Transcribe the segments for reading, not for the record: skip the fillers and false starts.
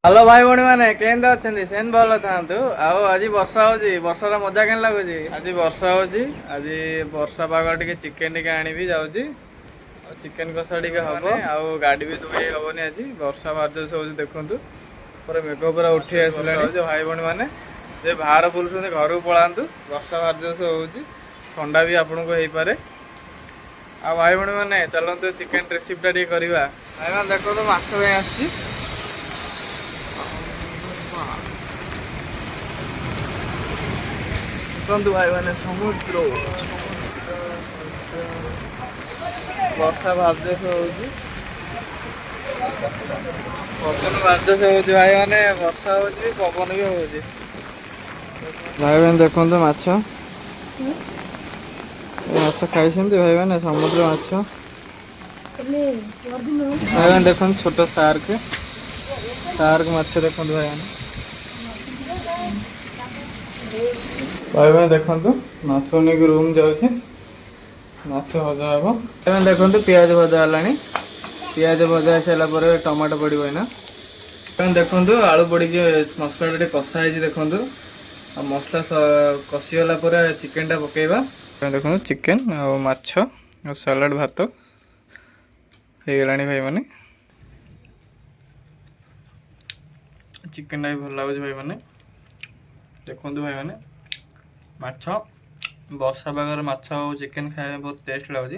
Hello भाई भौणी मैंने केंद्र अच्छा सेन भल था आज वर्षा हो वर्षार मजा के लगुच आज वर्षा हो आज वर्षा पाग टे चिकेन टे आनी जाऊँगी चिकेन कषा टे हम आउ गाड़ी भी धोई हेनी आज वर्षा बारजोस हो देखु पूरा मेघ पूरा उठी आसला भाई भौणी मैंने जे बाहर बुलूँ घर को पलांतु वर्षा बारजोस हो ठंडा भी आपन को हो पारे आ भाई भौणी मैंने चलते चिकेन रेसिपीटा टे करवा भाई मैंने देखो तो माछ भाई आसी देखु भाई मैंने समुद्र वर्षा बारजोस हो पवन बारजोस हो भाई मैंने वर्षा हो पवन भी हो भाई मैंने देखो माछ माछ खाई भाई मैंने समुद्र माछ भाई मैंने देखो छोट सार्क सार्क माछ देखो भाई मैंने भाई मैंने देखो माछ नहीं रूम जाऊँगी माछ भजा हम भाई मैंने देखो पियाज भजा है पियाज भजा सारापर टमाटो पड़ो ना मैंने देखो आलू पड़ी मसला कषा है देखो मसला कषिगला चिकेन टा पकेबा देखो चिकेन आ माछ और सलाड भात हो गला भाई मैंने चिकेन टा भी भल लगे भाई मैंने देखो भाई मैंने माछ वर्षा पागर माछ और चिकेन खाया बहुत टेस्ट लगे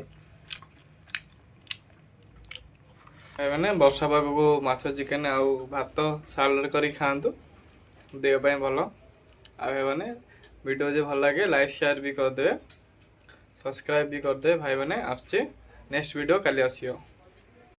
भाई मैंने वर्षा पाग को माछ चिकेन आउ भात सालाड कर खातु देह भल आ भाई मैंने वीडियो जो भल लगे लाइक शेयर भी करदे सब्सक्राइब भी करदे भाई मैंने आसचे नेक्स्ट वीडियो काली आसियो।